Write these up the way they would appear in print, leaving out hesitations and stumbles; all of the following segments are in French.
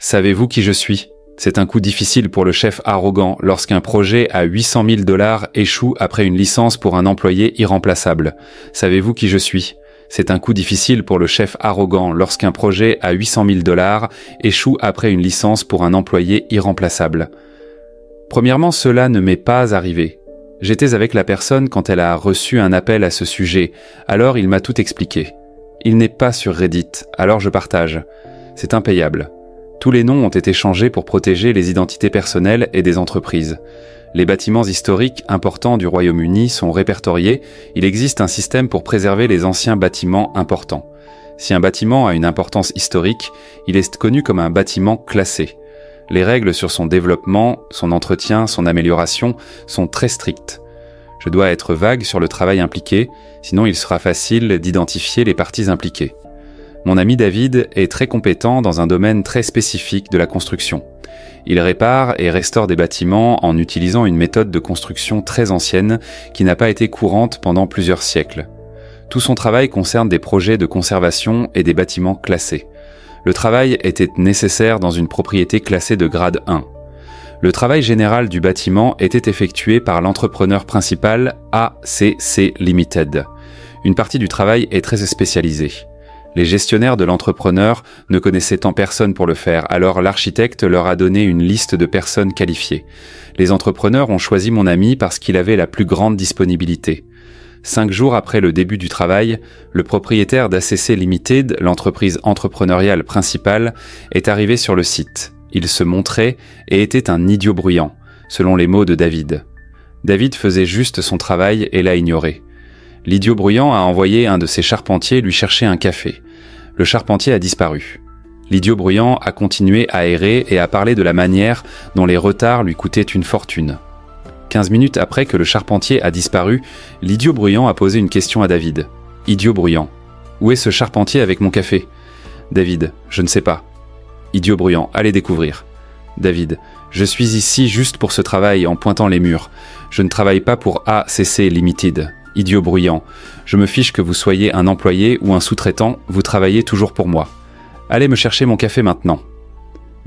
Savez-vous qui je suis? C'est un coup difficile pour le chef arrogant lorsqu'un projet à 800 000 $ échoue après une licence pour un employé irremplaçable. Savez-vous qui je suis? C'est un coup difficile pour le chef arrogant lorsqu'un projet à 800 000 $ échoue après une licence pour un employé irremplaçable. Premièrement, cela ne m'est pas arrivé. J'étais avec la personne quand elle a reçu un appel à ce sujet, alors il m'a tout expliqué. Il n'est pas sur Reddit, alors je partage. C'est impayable. Tous les noms ont été changés pour protéger les identités personnelles et des entreprises. Les bâtiments historiques importants du Royaume-Uni sont répertoriés. Il existe un système pour préserver les anciens bâtiments importants. Si un bâtiment a une importance historique, il est connu comme un bâtiment classé. Les règles sur son développement, son entretien, son amélioration sont très strictes. Je dois être vague sur le travail impliqué, sinon il sera facile d'identifier les parties impliquées. Mon ami David est très compétent dans un domaine très spécifique de la construction. Il répare et restaure des bâtiments en utilisant une méthode de construction très ancienne qui n'a pas été courante pendant plusieurs siècles. Tout son travail concerne des projets de conservation et des bâtiments classés. Le travail était nécessaire dans une propriété classée de grade 1. Le travail général du bâtiment était effectué par l'entrepreneur principal ACC Limited. Une partie du travail est très spécialisée. Les gestionnaires de l'entrepreneur ne connaissaient en personne pour le faire, alors l'architecte leur a donné une liste de personnes qualifiées. Les entrepreneurs ont choisi mon ami parce qu'il avait la plus grande disponibilité. 5 jours après le début du travail, le propriétaire d'ACC Limited, l'entreprise entrepreneuriale principale, est arrivé sur le site. Il se montrait et était un idiot bruyant, selon les mots de David. David faisait juste son travail et l'a ignoré. L'idiot bruyant a envoyé un de ses charpentiers lui chercher un café. Le charpentier a disparu. L'idiot bruyant a continué à errer et à parler de la manière dont les retards lui coûtaient une fortune. 15 minutes après que le charpentier a disparu, l'idiot bruyant a posé une question à David. Idiot bruyant. Où est ce charpentier avec mon café? David. Je ne sais pas. Idiot bruyant. Allez découvrir. David. Je suis ici juste pour ce travail en pointant les murs. Je ne travaille pas pour ACC Limited. Idiot bruyant. Je me fiche que vous soyez un employé ou un sous-traitant, vous travaillez toujours pour moi. Allez me chercher mon café maintenant.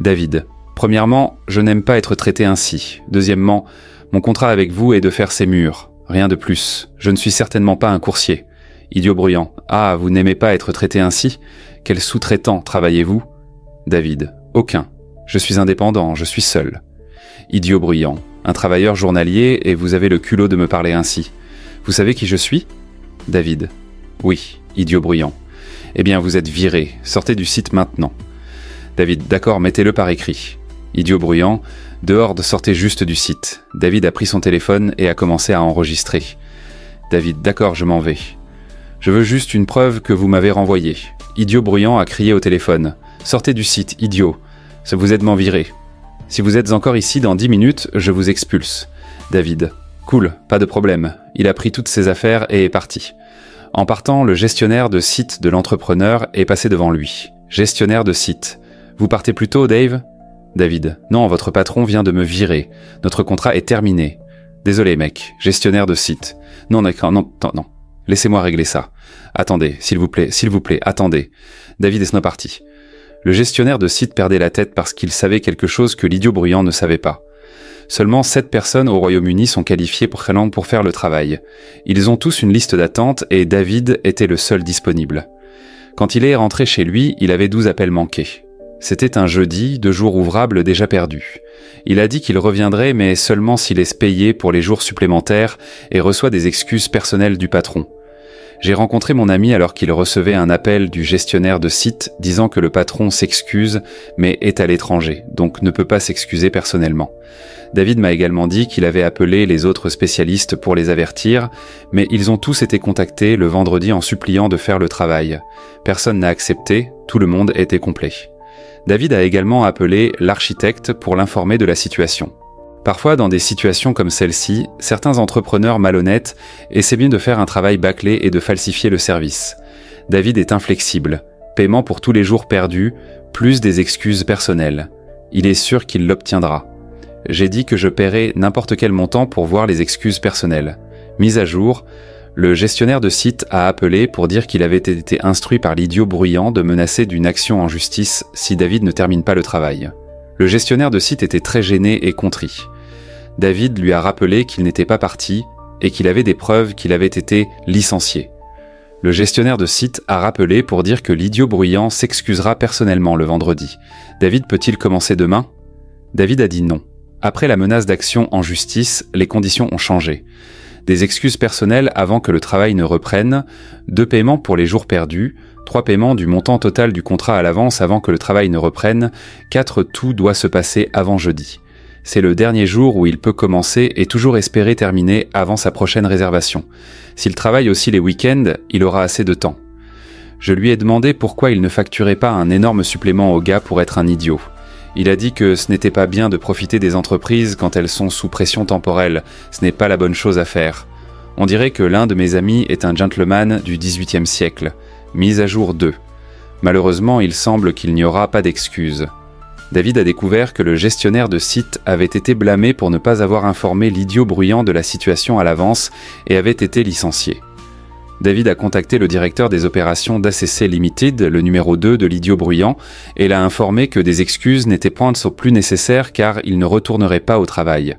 David. Premièrement, je n'aime pas être traité ainsi. Deuxièmement, mon contrat avec vous est de faire ces murs. Rien de plus. Je ne suis certainement pas un coursier. Idiot bruyant. Ah, vous n'aimez pas être traité ainsi? Quel sous-traitant travaillez-vous? David. Aucun. Je suis indépendant, je suis seul. Idiot bruyant. Un travailleur journalier et vous avez le culot de me parler ainsi. Vous savez qui je suis? David. Oui, idiot bruyant. Eh bien, vous êtes viré. Sortez du site maintenant. David. D'accord, mettez-le par écrit. Idiot bruyant. Dehors, sortez juste du site. David a pris son téléphone et a commencé à enregistrer. David. D'accord, je m'en vais. Je veux juste une preuve que vous m'avez renvoyé. Idiot bruyant a crié au téléphone. Sortez du site, idiot. Vous êtes m'en viré. Si vous êtes encore ici dans 10 minutes, je vous expulse. David. Cool, pas de problème. Il a pris toutes ses affaires et est parti. En partant, le gestionnaire de site de l'entrepreneur est passé devant lui. Gestionnaire de site. Vous partez plus tôt, Dave? David. Non, votre patron vient de me virer. Notre contrat est terminé. Désolé, mec. Gestionnaire de site. Non, d'accord, non. Laissez-moi régler ça. Attendez, s'il vous plaît, attendez. David est parti. Le gestionnaire de site perdait la tête parce qu'il savait quelque chose que l'idiot bruyant ne savait pas. Seulement 7 personnes au Royaume-Uni sont qualifiées pour faire le travail. Ils ont tous une liste d'attente et David était le seul disponible. Quand il est rentré chez lui, il avait 12 appels manqués. C'était un jeudi, 2 jours ouvrables déjà perdus. Il a dit qu'il reviendrait mais seulement s'il est payé pour les jours supplémentaires et reçoit des excuses personnelles du patron. J'ai rencontré mon ami alors qu'il recevait un appel du gestionnaire de site disant que le patron s'excuse mais est à l'étranger, donc ne peut pas s'excuser personnellement. David m'a également dit qu'il avait appelé les autres spécialistes pour les avertir, mais ils ont tous été contactés le vendredi en suppliant de faire le travail. Personne n'a accepté, tout le monde était complet. David a également appelé l'architecte pour l'informer de la situation. Parfois, dans des situations comme celle-ci, certains entrepreneurs malhonnêtes essaient bien de faire un travail bâclé et de falsifier le service. David est inflexible. Paiement pour tous les jours perdus, plus des excuses personnelles. Il est sûr qu'il l'obtiendra. J'ai dit que je paierais n'importe quel montant pour voir les excuses personnelles. Mise à jour, Le gestionnaire de site a appelé pour dire qu'il avait été instruit par l'idiot bruyant de menacer d'une action en justice si David ne termine pas le travail. Le gestionnaire de site était très gêné et contrit. David lui a rappelé qu'il n'était pas parti et qu'il avait des preuves qu'il avait été licencié. Le gestionnaire de site a rappelé pour dire que l'idiot bruyant s'excusera personnellement le vendredi. David peut-il commencer demain ? David a dit non. Après la menace d'action en justice, les conditions ont changé. Des excuses personnelles avant que le travail ne reprenne, 2 paiements pour les jours perdus, 3 paiements du montant total du contrat à l'avance avant que le travail ne reprenne, 4 tout doit se passer avant jeudi. C'est le dernier jour où il peut commencer et toujours espérer terminer avant sa prochaine réservation. S'il travaille aussi les week-ends, il aura assez de temps. Je lui ai demandé pourquoi il ne facturait pas un énorme supplément au gars pour être un idiot. Il a dit que ce n'était pas bien de profiter des entreprises quand elles sont sous pression temporelle, ce n'est pas la bonne chose à faire. On dirait que l'un de mes amis est un gentleman du XVIIIe siècle. Mise à jour 2. Malheureusement, il semble qu'il n'y aura pas d'excuses. David a découvert que le gestionnaire de site avait été blâmé pour ne pas avoir informé l'idiot bruyant de la situation à l'avance et avait été licencié. David a contacté le directeur des opérations d'ACC Limited, le numéro 2 de l'idiot bruyant, et l'a informé que des excuses n'étaient point plus nécessaires car il ne retournerait pas au travail.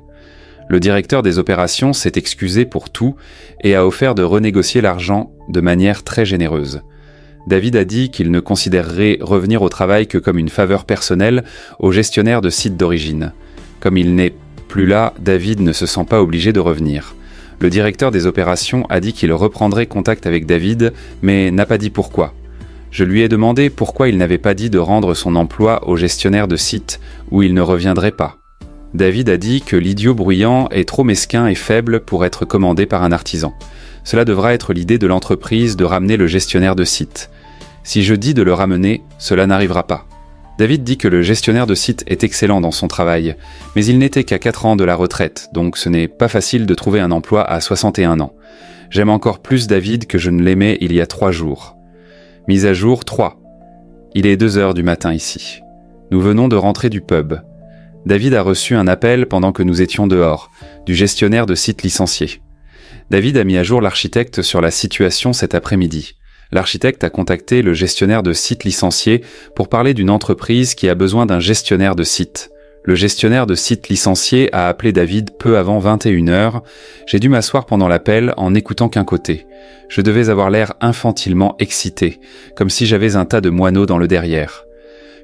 Le directeur des opérations s'est excusé pour tout et a offert de renégocier l'argent de manière très généreuse. David a dit qu'il ne considérerait revenir au travail que comme une faveur personnelle au gestionnaire de site d'origine. Comme il n'est plus là, David ne se sent pas obligé de revenir. Le directeur des opérations a dit qu'il reprendrait contact avec David, mais n'a pas dit pourquoi. Je lui ai demandé pourquoi il n'avait pas dit de rendre son emploi au gestionnaire de site, où il ne reviendrait pas. David a dit que l'idiot bruyant est trop mesquin et faible pour être commandé par un artisan. Cela devra être l'idée de l'entreprise de ramener le gestionnaire de site. Si je dis de le ramener, cela n'arrivera pas. David dit que le gestionnaire de site est excellent dans son travail, mais il n'était qu'à 4 ans de la retraite, donc ce n'est pas facile de trouver un emploi à 61 ans. J'aime encore plus David que je ne l'aimais il y a 3 jours. Mise à jour 3. Il est 2 heures du matin ici. Nous venons de rentrer du pub. David a reçu un appel pendant que nous étions dehors, du gestionnaire de site licencié. David a mis à jour l'architecte sur la situation cet après-midi. L'architecte a contacté le gestionnaire de site licencié pour parler d'une entreprise qui a besoin d'un gestionnaire de site. Le gestionnaire de site licencié a appelé David peu avant 21h. J'ai dû m'asseoir pendant l'appel en n'écoutant qu'un côté. Je devais avoir l'air infantilement excité, comme si j'avais un tas de moineaux dans le derrière.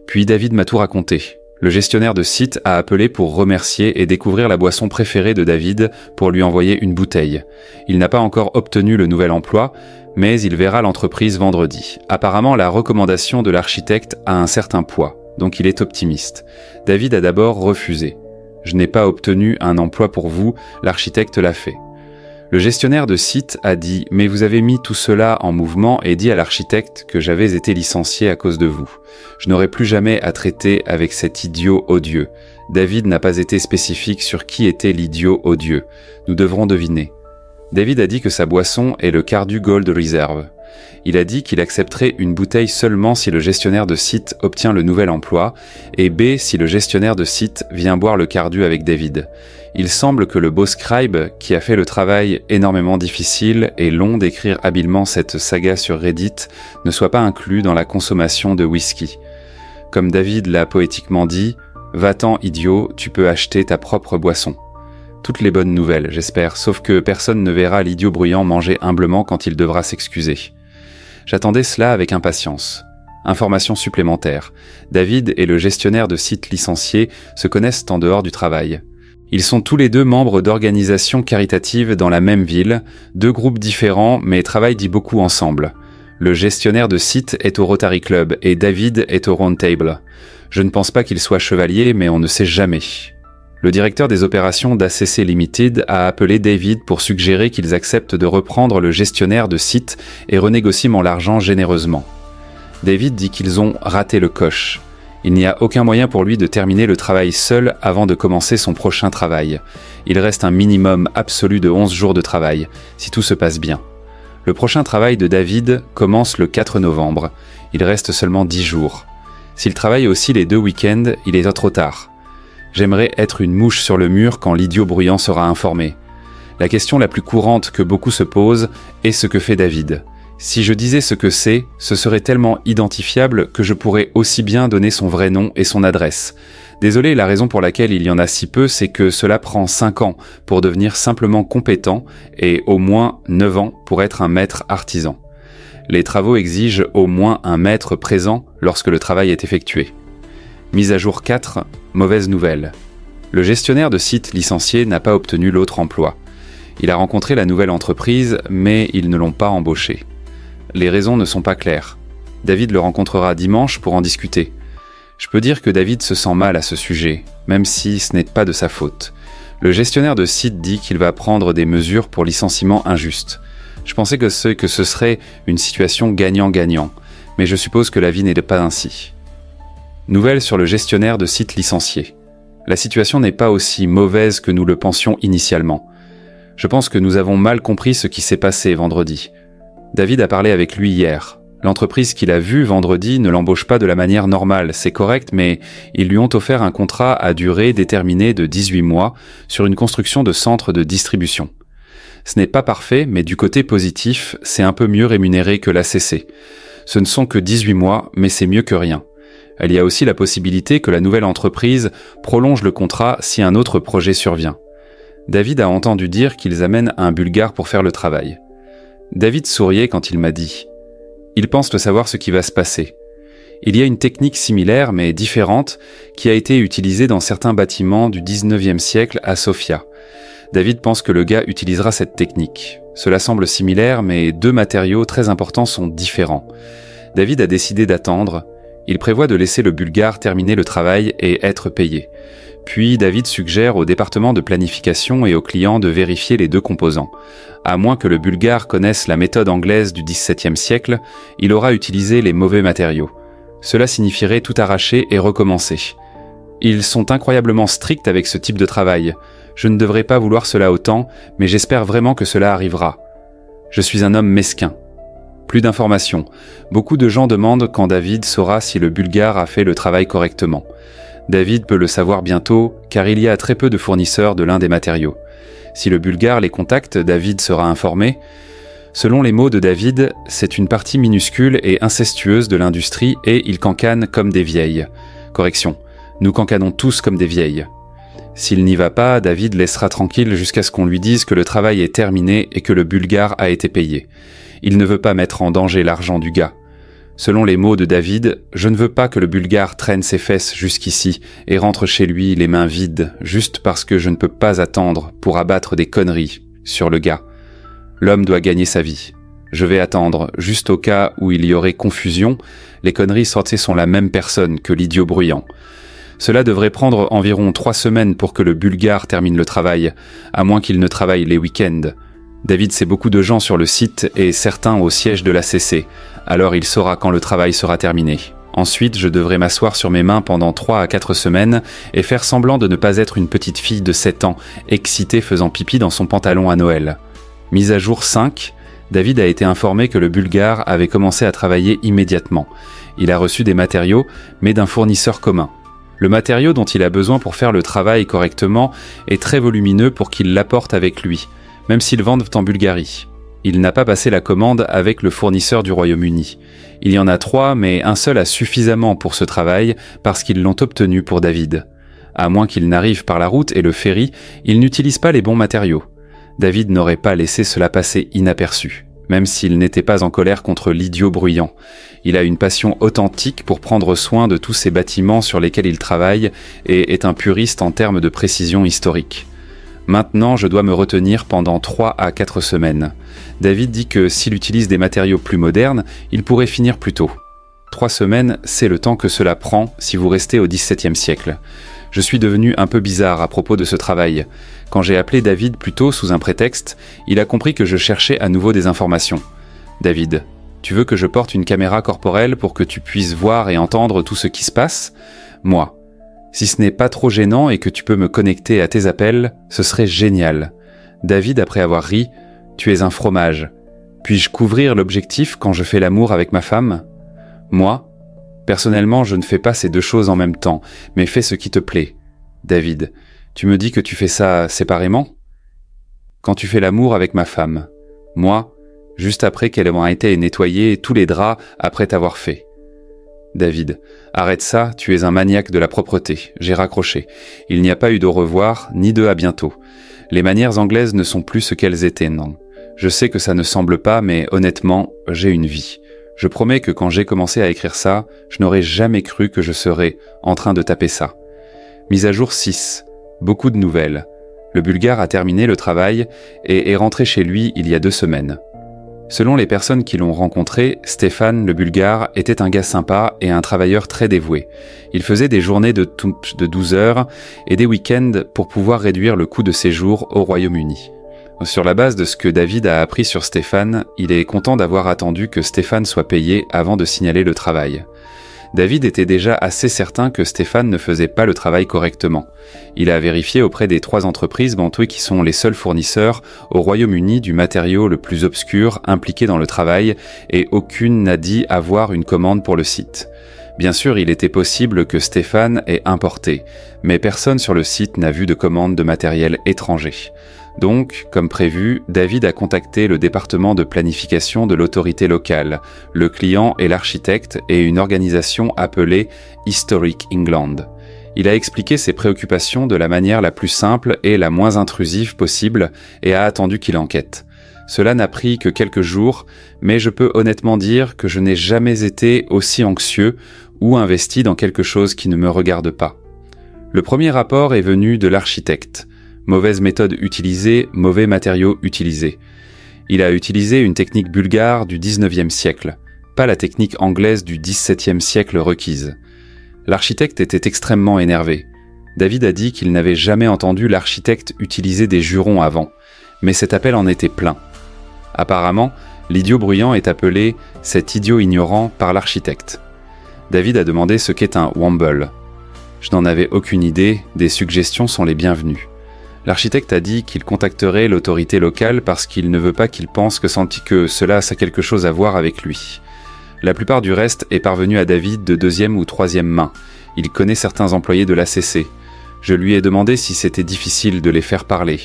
Puis David m'a tout raconté. Le gestionnaire de site a appelé pour remercier et découvrir la boisson préférée de David pour lui envoyer une bouteille. Il n'a pas encore obtenu le nouvel emploi, mais il verra l'entreprise vendredi. Apparemment, la recommandation de l'architecte a un certain poids, donc il est optimiste. David a d'abord refusé. « Je n'ai pas obtenu un emploi pour vous, l'architecte l'a fait. » Le gestionnaire de site a dit « Mais vous avez mis tout cela en mouvement et dit à l'architecte que j'avais été licencié à cause de vous. Je n'aurai plus jamais à traiter avec cet idiot odieux. » David n'a pas été spécifique sur qui était l'idiot odieux. Nous devrons deviner. David a dit que sa boisson est le Cardu Gold Reserve. Il a dit qu'il accepterait une bouteille seulement si le gestionnaire de site obtient le nouvel emploi, et B si le gestionnaire de site vient boire le Cardu avec David. Il semble que le beau scribe, qui a fait le travail énormément difficile et long d'écrire habilement cette saga sur Reddit, ne soit pas inclus dans la consommation de whisky. Comme David l'a poétiquement dit, « Va-t'en idiot, tu peux acheter ta propre boisson ». Toutes les bonnes nouvelles, j'espère, sauf que personne ne verra l'idiot bruyant manger humblement quand il devra s'excuser. J'attendais cela avec impatience. Information supplémentaire. David et le gestionnaire de site licencié se connaissent en dehors du travail. Ils sont tous les deux membres d'organisations caritatives dans la même ville, 2 groupes différents mais travaillent beaucoup ensemble. Le gestionnaire de site est au Rotary Club et David est au Round Table. Je ne pense pas qu'il soit chevalier, mais on ne sait jamais. Le directeur des opérations d'ACC Limited a appelé David pour suggérer qu'ils acceptent de reprendre le gestionnaire de site et renégocient l'argent généreusement. David dit qu'ils ont raté le coche. Il n'y a aucun moyen pour lui de terminer le travail seul avant de commencer son prochain travail. Il reste un minimum absolu de 11 jours de travail, si tout se passe bien. Le prochain travail de David commence le 4 novembre. Il reste seulement 10 jours. S'il travaille aussi les 2 week-ends, il est trop tard. J'aimerais être une mouche sur le mur quand l'idiot bruyant sera informé. La question la plus courante que beaucoup se posent est ce que fait David. Si je disais ce que c'est, ce serait tellement identifiable que je pourrais aussi bien donner son vrai nom et son adresse. Désolé, la raison pour laquelle il y en a si peu, c'est que cela prend 5 ans pour devenir simplement compétent et au moins 9 ans pour être un maître artisan. Les travaux exigent au moins un maître présent lorsque le travail est effectué. Mise à jour 4, mauvaise nouvelle. Le gestionnaire de site licencié n'a pas obtenu l'autre emploi. Il a rencontré la nouvelle entreprise, mais ils ne l'ont pas embauché. Les raisons ne sont pas claires. David le rencontrera dimanche pour en discuter. Je peux dire que David se sent mal à ce sujet, même si ce n'est pas de sa faute. Le gestionnaire de site dit qu'il va prendre des mesures pour licenciement injuste. Je pensais que ce serait une situation gagnant-gagnant, mais je suppose que la vie n'est pas ainsi. Nouvelle sur le gestionnaire de site licencié. La situation n'est pas aussi mauvaise que nous le pensions initialement. Je pense que nous avons mal compris ce qui s'est passé vendredi. David a parlé avec lui hier. L'entreprise qu'il a vue vendredi ne l'embauche pas de la manière normale, c'est correct, mais ils lui ont offert un contrat à durée déterminée de 18 mois sur une construction de centre de distribution. Ce n'est pas parfait, mais du côté positif, c'est un peu mieux rémunéré que l'ACC. Ce ne sont que 18 mois, mais c'est mieux que rien. Il y a aussi la possibilité que la nouvelle entreprise prolonge le contrat si un autre projet survient. David a entendu dire qu'ils amènent un Bulgare pour faire le travail. David souriait quand il m'a dit « Il pense de savoir ce qui va se passer. Il y a une technique similaire mais différente qui a été utilisée dans certains bâtiments du 19e siècle à Sofia. David pense que le gars utilisera cette technique. Cela semble similaire mais 2 matériaux très importants sont différents. David a décidé d'attendre. Il prévoit de laisser le Bulgare terminer le travail et être payé. Puis David suggère au département de planification et aux clients de vérifier les 2 composants. À moins que le Bulgare connaisse la méthode anglaise du XVIIe siècle, il aura utilisé les mauvais matériaux. Cela signifierait tout arracher et recommencer. Ils sont incroyablement stricts avec ce type de travail. Je ne devrais pas vouloir cela autant, mais j'espère vraiment que cela arrivera. Je suis un homme mesquin. Plus d'informations. Beaucoup de gens demandent quand David saura si le Bulgare a fait le travail correctement. David peut le savoir bientôt, car il y a très peu de fournisseurs de l'un des matériaux. Si le Bulgare les contacte, David sera informé. Selon les mots de David, c'est une partie minuscule et incestueuse de l'industrie et ils cancanent comme des vieilles. Correction, nous cancanons tous comme des vieilles. S'il n'y va pas, David laissera tranquille jusqu'à ce qu'on lui dise que le travail est terminé et que le Bulgare a été payé. Il ne veut pas mettre en danger l'argent du gars. Selon les mots de David, je ne veux pas que le Bulgare traîne ses fesses jusqu'ici et rentre chez lui les mains vides, juste parce que je ne peux pas attendre pour abattre des conneries sur le gars. L'homme doit gagner sa vie. Je vais attendre, juste au cas où il y aurait confusion, les conneries sorties sont la même personne que l'idiot bruyant. Cela devrait prendre environ 3 semaines pour que le Bulgare termine le travail, à moins qu'il ne travaille les week-ends. David sait beaucoup de gens sur le site et certains au siège de l'ACC, alors il saura quand le travail sera terminé. Ensuite, je devrais m'asseoir sur mes mains pendant 3 à 4 semaines et faire semblant de ne pas être une petite fille de 7 ans, excitée faisant pipi dans son pantalon à Noël. Mise à jour 5, David a été informé que le Bulgare avait commencé à travailler immédiatement. Il a reçu des matériaux, mais d'un fournisseur commun. Le matériau dont il a besoin pour faire le travail correctement est très volumineux pour qu'il l'apporte avec lui, même s'ils vendent en Bulgarie. Il n'a pas passé la commande avec le fournisseur du Royaume-Uni. Il y en a 3, mais un seul a suffisamment pour ce travail parce qu'ils l'ont obtenu pour David. À moins qu'il n'arrive par la route et le ferry, il n'utilise pas les bons matériaux. David n'aurait pas laissé cela passer inaperçu, même s'il n'était pas en colère contre l'idiot bruyant. Il a une passion authentique pour prendre soin de tous ces bâtiments sur lesquels il travaille et est un puriste en termes de précision historique. Maintenant, je dois me retenir pendant 3 à 4 semaines. David dit que s'il utilise des matériaux plus modernes, il pourrait finir plus tôt. 3 semaines, c'est le temps que cela prend si vous restez au XVIIe siècle. Je suis devenu un peu bizarre à propos de ce travail. Quand j'ai appelé David plus tôt sous un prétexte, il a compris que je cherchais à nouveau des informations. David, tu veux que je porte une caméra corporelle pour que tu puisses voir et entendre tout ce qui se passe ? Moi. Si ce n'est pas trop gênant et que tu peux me connecter à tes appels, ce serait génial. David, après avoir ri, tu es un fromage. Puis-je couvrir l'objectif quand je fais l'amour avec ma femme ? Moi, personnellement, je ne fais pas ces 2 choses en même temps, mais fais ce qui te plaît. David, tu me dis que tu fais ça séparément ? quand tu fais l'amour avec ma femme. Moi, juste après qu'elle ait été nettoyée tous les draps après t'avoir fait. David, arrête ça, tu es un maniaque de la propreté. J'ai raccroché. Il n'y a pas eu d'au revoir, ni de à bientôt. Les manières anglaises ne sont plus ce qu'elles étaient, non. Je sais que ça ne semble pas, mais honnêtement, j'ai une vie. Je promets que quand j'ai commencé à écrire ça, je n'aurais jamais cru que je serais en train de taper ça. Mise à jour 6. Beaucoup de nouvelles. Le Bulgare a terminé le travail et est rentré chez lui il y a 2 semaines. Selon les personnes qui l'ont rencontré, Stéphane, le Bulgare, était un gars sympa et un travailleur très dévoué. Il faisait des journées de 12 heures et des week-ends pour pouvoir réduire le coût de séjour au Royaume-Uni. Sur la base de ce que David a appris sur Stéphane, il est content d'avoir attendu que Stéphane soit payé avant de signaler le travail. David était déjà assez certain que Stéphane ne faisait pas le travail correctement. Il a vérifié auprès des 3 entreprises bantoues qui sont les seuls fournisseurs au Royaume-Uni du matériau le plus obscur impliqué dans le travail et aucune n'a dit avoir une commande pour le site. Bien sûr, il était possible que Stéphane ait importé, mais personne sur le site n'a vu de commande de matériel étranger. Donc, comme prévu, David a contacté le département de planification de l'autorité locale, le client et l'architecte et une organisation appelée Historic England. Il a expliqué ses préoccupations de la manière la plus simple et la moins intrusive possible et a attendu qu'il enquête. Cela n'a pris que quelques jours, mais je peux honnêtement dire que je n'ai jamais été aussi anxieux ou investi dans quelque chose qui ne me regarde pas. Le premier rapport est venu de l'architecte. Mauvaise méthode utilisée, mauvais matériaux utilisés. Il a utilisé une technique bulgare du 19e siècle, pas la technique anglaise du 17e siècle requise. L'architecte était extrêmement énervé. David a dit qu'il n'avait jamais entendu l'architecte utiliser des jurons avant, mais cet appel en était plein. Apparemment, l'idiot bruyant est appelé « cet idiot ignorant » par l'architecte. David a demandé ce qu'est un « womble ». Je n'en avais aucune idée, des suggestions sont les bienvenues. L'architecte a dit qu'il contacterait l'autorité locale parce qu'il ne veut pas qu'il pense que cela a quelque chose à voir avec lui. La plupart du reste est parvenu à David de 2e ou 3e main. Il connaît certains employés de l'ACC. Je lui ai demandé si c'était difficile de les faire parler.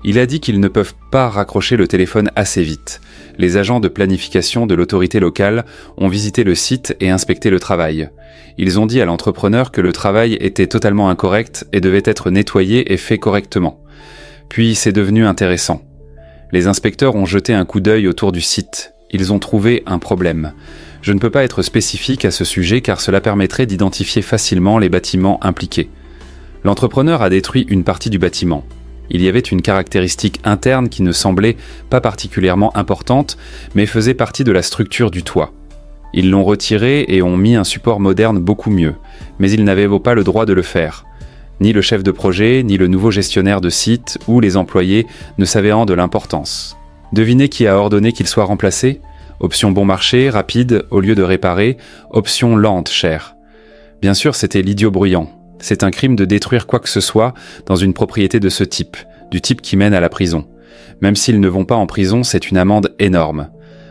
Il a dit qu'ils ne peuvent pas raccrocher le téléphone assez vite. Les agents de planification de l'autorité locale ont visité le site et inspecté le travail. Ils ont dit à l'entrepreneur que le travail était totalement incorrect et devait être nettoyé et fait correctement. Puis c'est devenu intéressant. Les inspecteurs ont jeté un coup d'œil autour du site. Ils ont trouvé un problème. Je ne peux pas être spécifique à ce sujet car cela permettrait d'identifier facilement les bâtiments impliqués. L'entrepreneur a détruit une partie du bâtiment. Il y avait une caractéristique interne qui ne semblait pas particulièrement importante, mais faisait partie de la structure du toit. Ils l'ont retiré et ont mis un support moderne beaucoup mieux, mais ils n'avaient pas le droit de le faire. Ni le chef de projet, ni le nouveau gestionnaire de site ou les employés ne savaient en de l'importance. Devinez qui a ordonné qu'il soit remplacé ? Option bon marché, rapide, au lieu de réparer. Option lente, chère. Bien sûr, c'était l'idiot bruyant. C'est un crime de détruire quoi que ce soit dans une propriété de ce type, du type qui mène à la prison. Même s'ils ne vont pas en prison, c'est une amende énorme.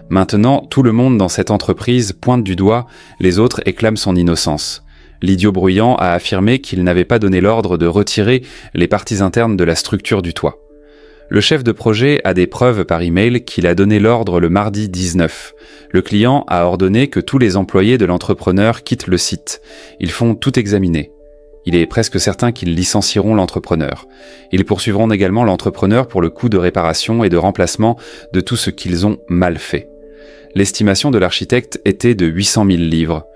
Maintenant, tout le monde dans cette entreprise pointe du doigt, les autres éclament son innocence. L'idiot bruyant a affirmé qu'il n'avait pas donné l'ordre de retirer les parties internes de la structure du toit. Le chef de projet a des preuves par email qu'il a donné l'ordre le mardi 19. Le client a ordonné que tous les employés de l'entrepreneur quittent le site. Ils font tout examiner. Il est presque certain qu'ils licencieront l'entrepreneur. Ils poursuivront également l'entrepreneur pour le coût de réparation et de remplacement de tout ce qu'ils ont mal fait. L'estimation de l'architecte était de 800 000 livres.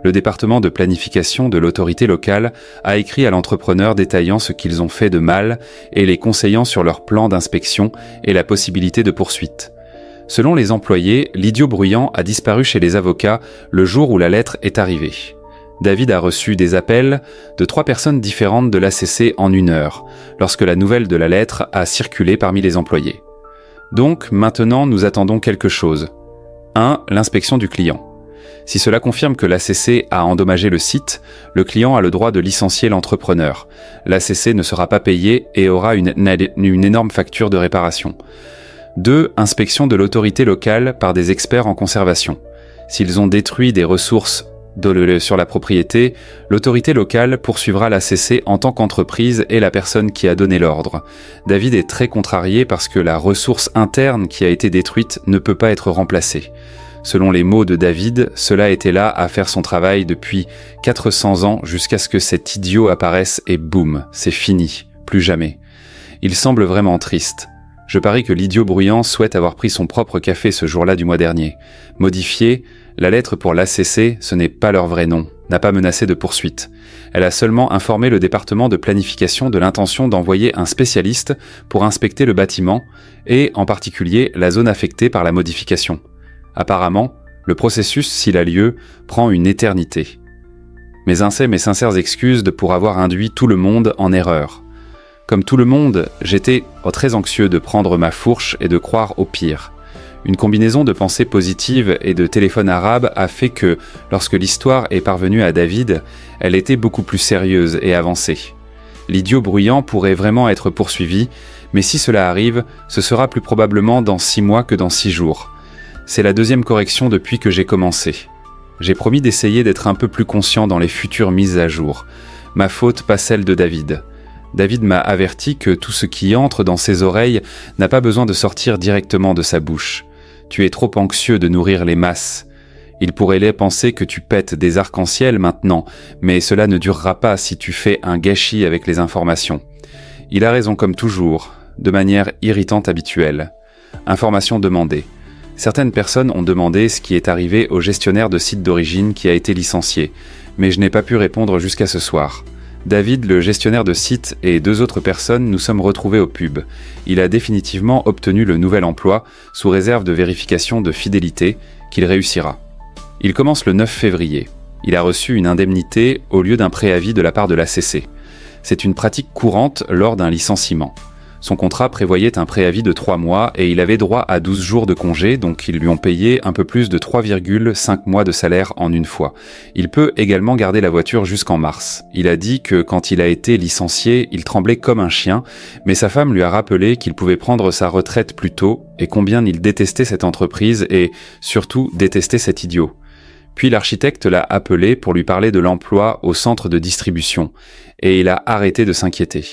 Le département de planification de l'autorité locale a écrit à l'entrepreneur détaillant ce qu'ils ont fait de mal et les conseillant sur leur plan d'inspection et la possibilité de poursuite. Selon les employés, l'idiot bruyant a disparu chez les avocats le jour où la lettre est arrivée. David a reçu des appels de 3 personnes différentes de l'ACC en 1 heure, lorsque la nouvelle de la lettre a circulé parmi les employés. Donc, maintenant, nous attendons quelque chose. 1. L'inspection du client. Si cela confirme que l'ACC a endommagé le site, le client a le droit de licencier l'entrepreneur. L'ACC ne sera pas payé et aura une énorme facture de réparation. 2. Inspection de l'autorité locale par des experts en conservation. S'ils ont détruit des ressources Sur la propriété, l'autorité locale poursuivra l'ACC en tant qu'entreprise et la personne qui a donné l'ordre. David est très contrarié parce que la ressource interne qui a été détruite ne peut pas être remplacée. Selon les mots de David, cela était là à faire son travail depuis 400 ans jusqu'à ce que cet idiot apparaisse et boum, c'est fini, plus jamais. Il semble vraiment triste. Je parie que l'idiot bruyant souhaite avoir pris son propre café ce jour-là du mois dernier. Modifié, la lettre pour l'ACC, ce n'est pas leur vrai nom, n'a pas menacé de poursuite. Elle a seulement informé le département de planification de l'intention d'envoyer un spécialiste pour inspecter le bâtiment et, en particulier, la zone affectée par la modification. Apparemment, le processus, s'il a lieu, prend une éternité. Mes sincères excuses pour avoir induit tout le monde en erreur. Comme tout le monde, j'étais très anxieux de prendre ma fourche et de croire au pire. Une combinaison de pensées positives et de téléphones arabes a fait que, lorsque l'histoire est parvenue à David, elle était beaucoup plus sérieuse et avancée. L'idiot bruyant pourrait vraiment être poursuivi, mais si cela arrive, ce sera plus probablement dans 6 mois que dans 6 jours. C'est la deuxième correction depuis que j'ai commencé. J'ai promis d'essayer d'être un peu plus conscient dans les futures mises à jour. Ma faute, pas celle de David. David m'a averti que tout ce qui entre dans ses oreilles n'a pas besoin de sortir directement de sa bouche. Tu es trop anxieux de nourrir les masses. Il pourrait penser que tu pètes des arcs-en-ciel maintenant, mais cela ne durera pas si tu fais un gâchis avec les informations. Il a raison comme toujours, de manière irritante habituelle. Information demandée. Certaines personnes ont demandé ce qui est arrivé au gestionnaire de site d'origine qui a été licencié, mais je n'ai pas pu répondre jusqu'à ce soir. David, le gestionnaire de site, et 2 autres personnes nous sommes retrouvés au pub. Il a définitivement obtenu le nouvel emploi, sous réserve de vérification de fidélité, qu'il réussira. Il commence le 9 février. Il a reçu une indemnité au lieu d'un préavis de la part de l'ACC. C'est une pratique courante lors d'un licenciement. Son contrat prévoyait un préavis de 3 mois et il avait droit à 12 jours de congé, donc ils lui ont payé un peu plus de 3,5 mois de salaire en une fois. Il peut également garder la voiture jusqu'en mars. Il a dit que quand il a été licencié, il tremblait comme un chien, mais sa femme lui a rappelé qu'il pouvait prendre sa retraite plus tôt et combien il détestait cette entreprise et, surtout, détestait cet idiot. Puis l'architecte l'a appelé pour lui parler de l'emploi au centre de distribution, et il a arrêté de s'inquiéter.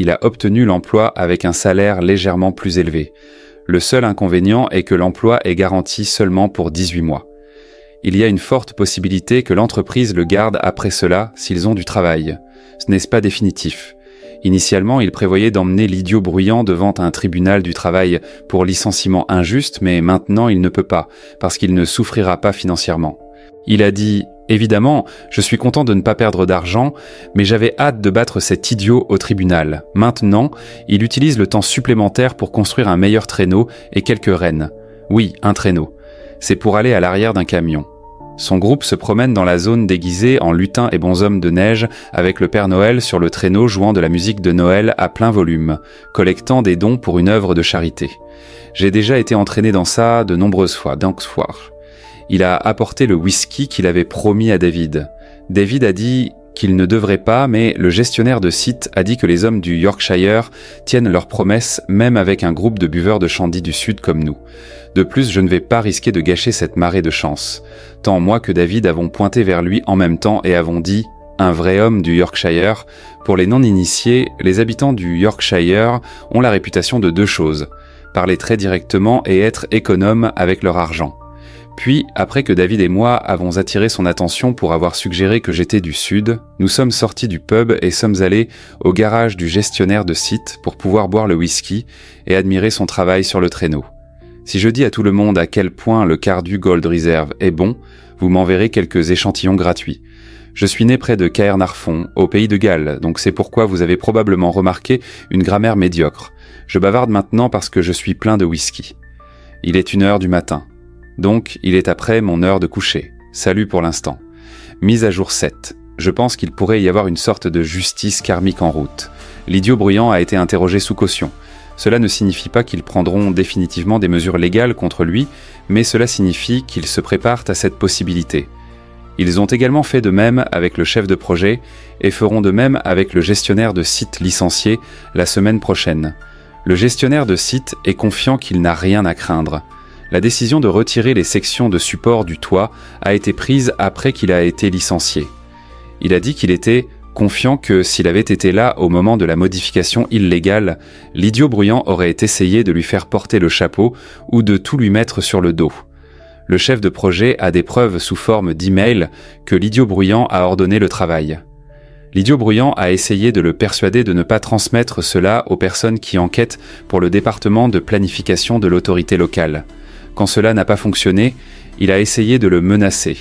Il a obtenu l'emploi avec un salaire légèrement plus élevé. Le seul inconvénient est que l'emploi est garanti seulement pour 18 mois. Il y a une forte possibilité que l'entreprise le garde après cela s'ils ont du travail. Ce n'est pas définitif. Initialement, il prévoyait d'emmener l'idiot bruyant devant un tribunal du travail pour licenciement injuste, mais maintenant il ne peut pas, parce qu'il ne souffrira pas financièrement. Il a dit « Évidemment, je suis content de ne pas perdre d'argent, mais j'avais hâte de battre cet idiot au tribunal. Maintenant, il utilise le temps supplémentaire pour construire un meilleur traîneau et quelques rênes. Oui, un traîneau. C'est pour aller à l'arrière d'un camion. » Son groupe se promène dans la zone déguisé en lutins et bonshommes de neige avec le Père Noël sur le traîneau jouant de la musique de Noël à plein volume, collectant des dons pour une œuvre de charité. J'ai déjà été entraîné dans ça de nombreuses fois, Il a apporté le whisky qu'il avait promis à David. David a dit qu'il ne devrait pas, mais le gestionnaire de site a dit que les hommes du Yorkshire tiennent leurs promesses même avec un groupe de buveurs de shandy du Sud comme nous. De plus, je ne vais pas risquer de gâcher cette marée de chance. Tant moi que David avons pointé vers lui en même temps et avons dit « un vrai homme du Yorkshire ». Pour les non-initiés, les habitants du Yorkshire ont la réputation de 2 choses, parler très directement et être économes avec leur argent. Puis, après que David et moi avons attiré son attention pour avoir suggéré que j'étais du Sud, nous sommes sortis du pub et sommes allés au garage du gestionnaire de site pour pouvoir boire le whisky et admirer son travail sur le traîneau. Si je dis à tout le monde à quel point le Cardu Gold Reserve est bon, vous m'enverrez quelques échantillons gratuits. Je suis né près de Caernarfon, au pays de Galles, donc c'est pourquoi vous avez probablement remarqué une grammaire médiocre. Je bavarde maintenant parce que je suis plein de whisky. Il est 1h du matin. Donc, il est après mon heure de coucher. Salut pour l'instant. Mise à jour 7. Je pense qu'il pourrait y avoir une sorte de justice karmique en route. L'idiot bruyant a été interrogé sous caution. Cela ne signifie pas qu'ils prendront définitivement des mesures légales contre lui, mais cela signifie qu'ils se préparent à cette possibilité. Ils ont également fait de même avec le chef de projet et feront de même avec le gestionnaire de site licencié la semaine prochaine. Le gestionnaire de site est confiant qu'il n'a rien à craindre. La décision de retirer les sections de support du toit a été prise après qu'il a été licencié. Il a dit qu'il était confiant que s'il avait été là au moment de la modification illégale, l'idiot bruyant aurait essayé de lui faire porter le chapeau ou de tout lui mettre sur le dos. Le chef de projet a des preuves sous forme d'email que l'idiot bruyant a ordonné le travail. L'idiot bruyant a essayé de le persuader de ne pas transmettre cela aux personnes qui enquêtent pour le département de planification de l'autorité locale. Quand cela n'a pas fonctionné, il a essayé de le menacer.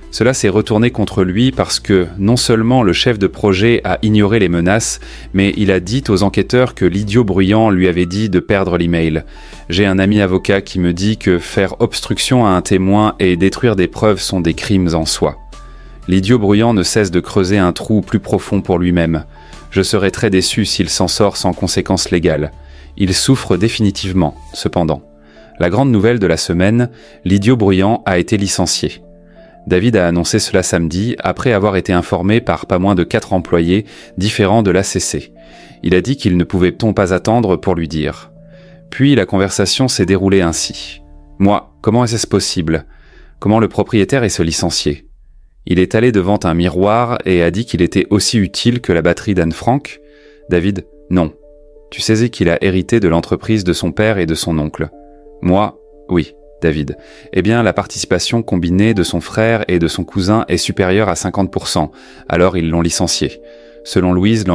Cela s'est retourné contre lui parce que non seulement le chef de projet a ignoré les menaces, mais il a dit aux enquêteurs que l'idiot bruyant lui avait dit de perdre l'email. J'ai un ami avocat qui me dit que faire obstruction à un témoin et détruire des preuves sont des crimes en soi. L'idiot bruyant ne cesse de creuser un trou plus profond pour lui-même. Je serais très déçu s'il s'en sort sans conséquences légales. Il souffre définitivement, cependant. La grande nouvelle de la semaine, l'idiot bruyant a été licencié. David a annoncé cela samedi, après avoir été informé par pas moins de 4 employés différents de l'ACC. Il a dit qu'il ne pouvait-on pas attendre pour lui dire. Puis la conversation s'est déroulée ainsi. « Moi, comment est-ce possible? Comment le propriétaire est se licencier ?» Il est allé devant un miroir et a dit qu'il était aussi utile que la batterie d'Anne Frank. David, non. Tu sais qu'il a hérité de l'entreprise de son père et de son oncle. Moi, oui, David. Eh bien, la participation combinée de son frère et de son cousin est supérieure à 50%. Alors ils l'ont licencié. Selon Louise,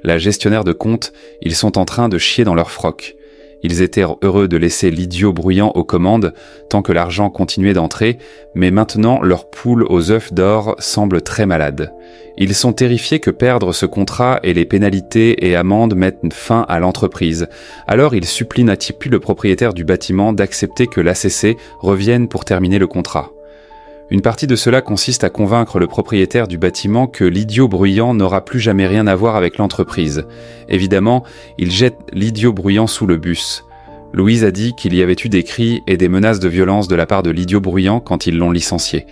la gestionnaire de compte, ils sont en train de chier dans leur froc. Ils étaient heureux de laisser l'idiot bruyant aux commandes tant que l'argent continuait d'entrer, mais maintenant leur poule aux œufs d'or semble très malade. Ils sont terrifiés que perdre ce contrat et les pénalités et amendes mettent fin à l'entreprise. Alors ils supplient Natipu, le propriétaire du bâtiment, d'accepter que l'ACC revienne pour terminer le contrat. Une partie de cela consiste à convaincre le propriétaire du bâtiment que l'idiot bruyant n'aura plus jamais rien à voir avec l'entreprise. Évidemment, il jette l'idiot bruyant sous le bus. Louise a dit qu'il y avait eu des cris et des menaces de violence de la part de l'idiot bruyant quand ils l'ont licencié.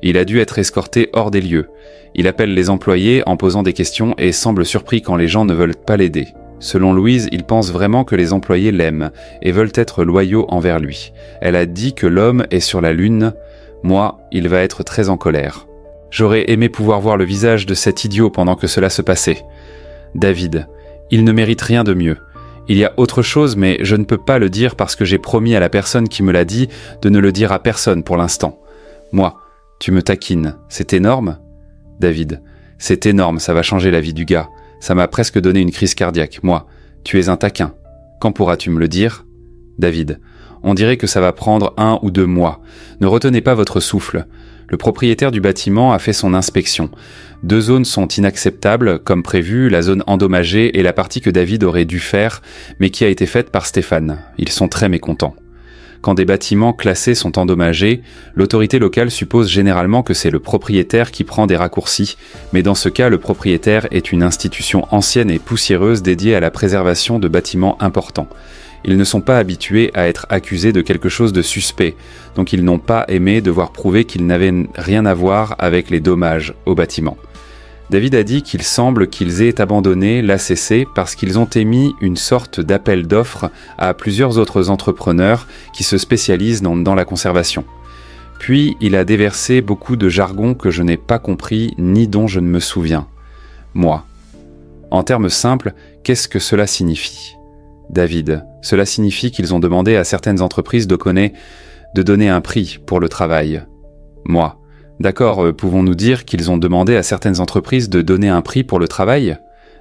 Il a dû être escorté hors des lieux. Il appelle les employés en posant des questions et semble surpris quand les gens ne veulent pas l'aider. Selon Louise, il pense vraiment que les employés l'aiment et veulent être loyaux envers lui. Elle a dit que l'homme est sur la lune. Moi, il va être très en colère. J'aurais aimé pouvoir voir le visage de cet idiot pendant que cela se passait. David, il ne mérite rien de mieux. Il y a autre chose, mais je ne peux pas le dire parce que j'ai promis à la personne qui me l'a dit de ne le dire à personne pour l'instant. Moi, tu me taquines, c'est énorme? David, c'est énorme, ça va changer la vie du gars. Ça m'a presque donné une crise cardiaque. Moi, tu es un taquin. Quand pourras-tu me le dire? David, on dirait que ça va prendre 1 ou 2 mois. Ne retenez pas votre souffle. Le propriétaire du bâtiment a fait son inspection. 2 zones sont inacceptables, comme prévu, la zone endommagée et la partie que David aurait dû faire, mais qui a été faite par Stéphane. Ils sont très mécontents. Quand des bâtiments classés sont endommagés, l'autorité locale suppose généralement que c'est le propriétaire qui prend des raccourcis, mais dans ce cas, le propriétaire est une institution ancienne et poussiéreuse dédiée à la préservation de bâtiments importants. Ils ne sont pas habitués à être accusés de quelque chose de suspect, donc ils n'ont pas aimé devoir prouver qu'ils n'avaient rien à voir avec les dommages au bâtiment. David a dit qu'il semble qu'ils aient abandonné l'ACC parce qu'ils ont émis une sorte d'appel d'offres à plusieurs autres entrepreneurs qui se spécialisent dans la conservation. Puis il a déversé beaucoup de jargon que je n'ai pas compris ni dont je ne me souviens. Moi. En termes simples, qu'est-ce que cela signifie ? David, cela signifie qu'ils ont demandé à certaines entreprises de donner un prix pour le travail. Moi, d'accord, pouvons-nous dire qu'ils ont demandé à certaines entreprises de donner un prix pour le travail?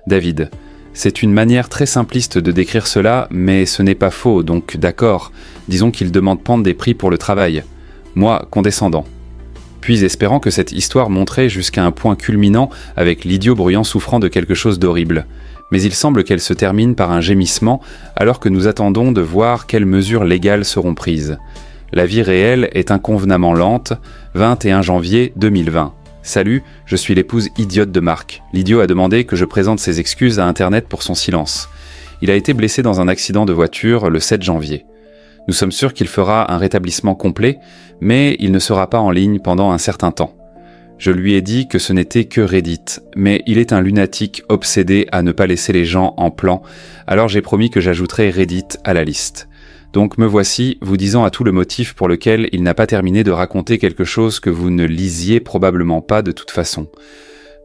David, c'est une manière très simpliste de décrire cela, mais ce n'est pas faux, donc d'accord, disons qu'ils demandent prendre des prix pour le travail. Moi, condescendant. Puis espérant que cette histoire monterait jusqu'à un point culminant avec l'idiot bruyant souffrant de quelque chose d'horrible. Mais il semble qu'elle se termine par un gémissement alors que nous attendons de voir quelles mesures légales seront prises. La vie réelle est inconvenamment lente. 21 janvier 2020. Salut, je suis l'épouse idiote de Marc. L'idiot a demandé que je présente ses excuses à Internet pour son silence. Il a été blessé dans un accident de voiture le 7 janvier. Nous sommes sûrs qu'il fera un rétablissement complet, mais il ne sera pas en ligne pendant un certain temps. Je lui ai dit que ce n'était que Reddit, mais il est un lunatique obsédé à ne pas laisser les gens en plan, alors j'ai promis que j'ajouterai Reddit à la liste. Donc me voici, vous disant à tout le motif pour lequel il n'a pas terminé de raconter quelque chose que vous ne lisiez probablement pas de toute façon.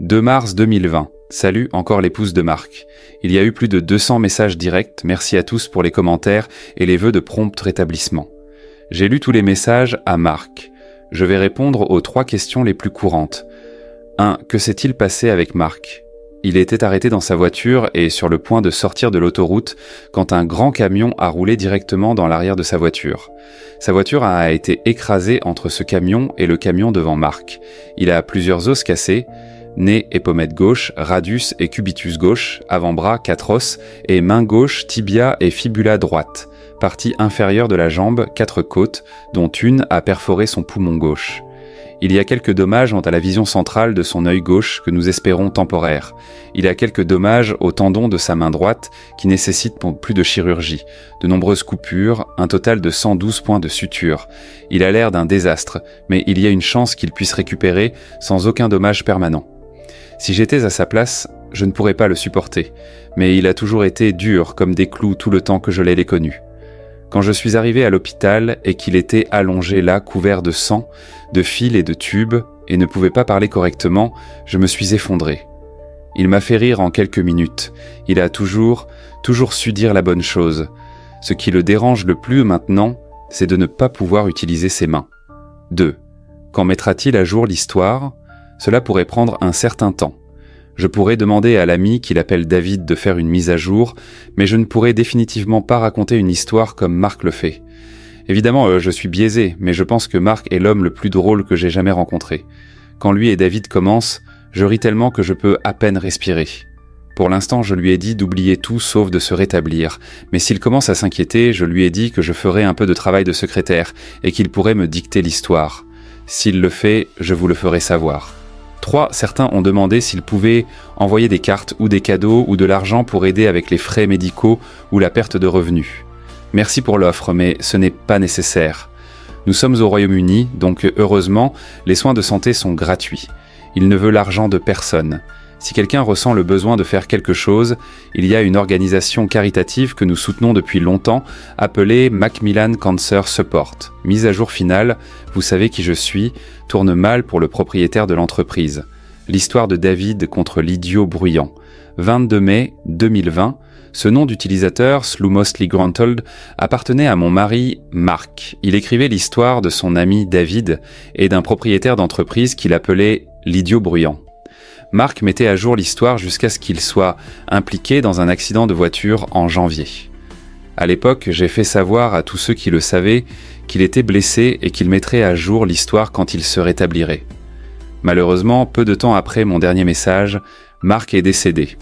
2 mars 2020. Salut, encore l'épouse de Marc. Il y a eu plus de 200 messages directs, merci à tous pour les commentaires et les vœux de prompt rétablissement. J'ai lu tous les messages à Marc. Je vais répondre aux 3 questions les plus courantes. 1. Que s'est-il passé avec Marc ? Il était arrêté dans sa voiture et sur le point de sortir de l'autoroute quand un grand camion a roulé directement dans l'arrière de sa voiture. Sa voiture a été écrasée entre ce camion et le camion devant Marc. Il a plusieurs os cassés, nez et pommette gauche, radius et cubitus gauche, avant-bras, 4 os, et main gauche, tibia et fibula droite. Partie inférieure de la jambe, 4 côtes, dont une a perforé son poumon gauche. Il y a quelques dommages quant à la vision centrale de son œil gauche que nous espérons temporaires. Il y a quelques dommages au tendon de sa main droite qui nécessitent plus de chirurgie, de nombreuses coupures, un total de 112 points de suture. Il a l'air d'un désastre, mais il y a une chance qu'il puisse récupérer sans aucun dommage permanent. Si j'étais à sa place, je ne pourrais pas le supporter, mais il a toujours été dur comme des clous tout le temps que je l'ai connu. Quand je suis arrivé à l'hôpital et qu'il était allongé là, couvert de sang, de fils et de tubes, et ne pouvait pas parler correctement, je me suis effondré. Il m'a fait rire en quelques minutes. Il a toujours su dire la bonne chose. Ce qui le dérange le plus maintenant, c'est de ne pas pouvoir utiliser ses mains. 2. Quand mettra-t-il à jour l'histoire ? Cela pourrait prendre un certain temps. Je pourrais demander à l'ami qu'il appelle David de faire une mise à jour, mais je ne pourrais définitivement pas raconter une histoire comme Marc le fait. Évidemment, je suis biaisé, mais je pense que Marc est l'homme le plus drôle que j'ai jamais rencontré. Quand lui et David commencent, je ris tellement que je peux à peine respirer. Pour l'instant, je lui ai dit d'oublier tout sauf de se rétablir, mais s'il commence à s'inquiéter, je lui ai dit que je ferais un peu de travail de secrétaire et qu'il pourrait me dicter l'histoire. S'il le fait, je vous le ferai savoir. 3. Certains ont demandé s'ils pouvaient envoyer des cartes ou des cadeaux ou de l'argent pour aider avec les frais médicaux ou la perte de revenus. Merci pour l'offre, mais ce n'est pas nécessaire. Nous sommes au Royaume-Uni, donc heureusement, les soins de santé sont gratuits. Il ne veut l'argent de personne. Si quelqu'un ressent le besoin de faire quelque chose, il y a une organisation caritative que nous soutenons depuis longtemps, appelée Macmillan Cancer Support. Mise à jour finale, vous savez qui je suis, tourne mal pour le propriétaire de l'entreprise. L'histoire de David contre l'idiot bruyant. 22 mai 2020, ce nom d'utilisateur, Slumosly Gruntled, appartenait à mon mari Marc. Il écrivait l'histoire de son ami David et d'un propriétaire d'entreprise qu'il appelait l'idiot bruyant. Marc mettait à jour l'histoire jusqu'à ce qu'il soit impliqué dans un accident de voiture en janvier. À l'époque, j'ai fait savoir à tous ceux qui le savaient qu'il était blessé et qu'il mettrait à jour l'histoire quand il se rétablirait. Malheureusement, peu de temps après mon dernier message, Marc est décédé.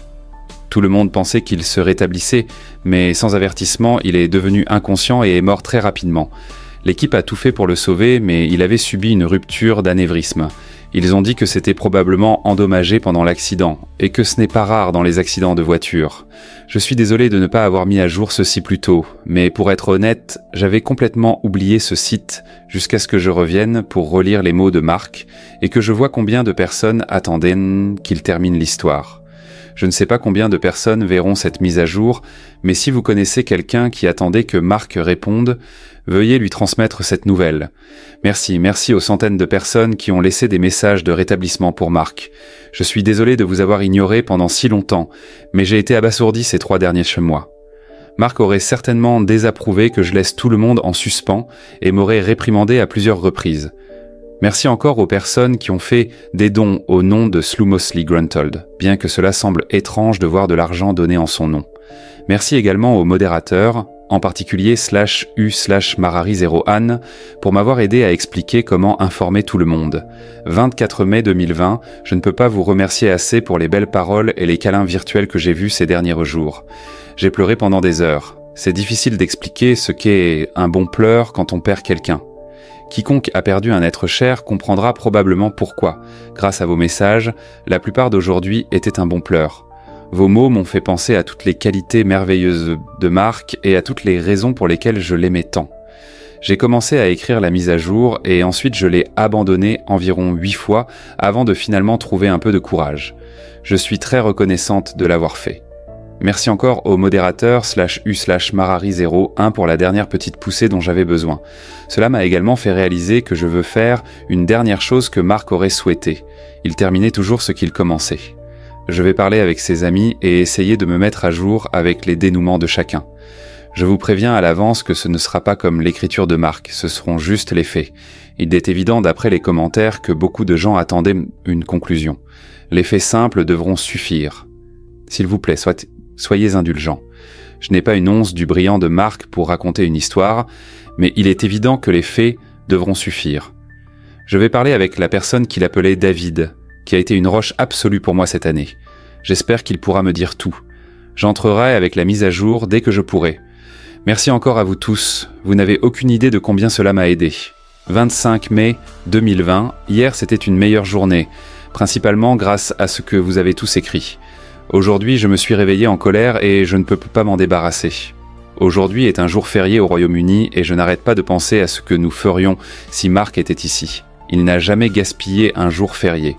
Tout le monde pensait qu'il se rétablissait, mais sans avertissement, il est devenu inconscient et est mort très rapidement. L'équipe a tout fait pour le sauver, mais il avait subi une rupture d'anévrisme. Ils ont dit que c'était probablement endommagé pendant l'accident, et que ce n'est pas rare dans les accidents de voiture. Je suis désolé de ne pas avoir mis à jour ceci plus tôt, mais pour être honnête, j'avais complètement oublié ce site jusqu'à ce que je revienne pour relire les mots de Marc, et que je vois combien de personnes attendaient qu'il termine l'histoire. Je ne sais pas combien de personnes verront cette mise à jour, mais si vous connaissez quelqu'un qui attendait que Marc réponde, veuillez lui transmettre cette nouvelle. Merci aux centaines de personnes qui ont laissé des messages de rétablissement pour Marc. Je suis désolé de vous avoir ignoré pendant si longtemps, mais j'ai été abasourdi ces 3 derniers mois. Marc aurait certainement désapprouvé que je laisse tout le monde en suspens et m'aurait réprimandé à plusieurs reprises. Merci encore aux personnes qui ont fait des dons au nom de Slumosly Gruntled, bien que cela semble étrange de voir de l'argent donné en son nom. Merci également aux modérateurs, en particulier /u/marari0an, pour m'avoir aidé à expliquer comment informer tout le monde. 24 mai 2020, je ne peux pas vous remercier assez pour les belles paroles et les câlins virtuels que j'ai vus ces derniers jours. J'ai pleuré pendant des heures. C'est difficile d'expliquer ce qu'est un bon pleur quand on perd quelqu'un. Quiconque a perdu un être cher comprendra probablement pourquoi. Grâce à vos messages, la plupart d'aujourd'hui étaient un bon pleur. Vos mots m'ont fait penser à toutes les qualités merveilleuses de Marc et à toutes les raisons pour lesquelles je l'aimais tant. J'ai commencé à écrire la mise à jour et ensuite je l'ai abandonnée environ 8 fois avant de finalement trouver un peu de courage. Je suis très reconnaissante de l'avoir fait. Merci encore au modérateur /u/marari01 pour la dernière petite poussée dont j'avais besoin. Cela m'a également fait réaliser que je veux faire une dernière chose que Marc aurait souhaité. Il terminait toujours ce qu'il commençait. Je vais parler avec ses amis et essayer de me mettre à jour avec les dénouements de chacun. Je vous préviens à l'avance que ce ne sera pas comme l'écriture de Marc, ce seront juste les faits. Il est évident d'après les commentaires que beaucoup de gens attendaient une conclusion. Les faits simples devront suffire. S'il vous plaît, soyez indulgents. Je n'ai pas une once du brillant de Marc pour raconter une histoire, mais il est évident que les faits devront suffire. Je vais parler avec la personne qu'il appelait David, qui a été une roche absolue pour moi cette année. J'espère qu'il pourra me dire tout. J'entrerai avec la mise à jour dès que je pourrai. Merci encore à vous tous, vous n'avez aucune idée de combien cela m'a aidé. 25 mai 2020, hier c'était une meilleure journée, principalement grâce à ce que vous avez tous écrit. Aujourd'hui, je me suis réveillé en colère et je ne peux pas m'en débarrasser. Aujourd'hui est un jour férié au Royaume-Uni et je n'arrête pas de penser à ce que nous ferions si Marc était ici. Il n'a jamais gaspillé un jour férié.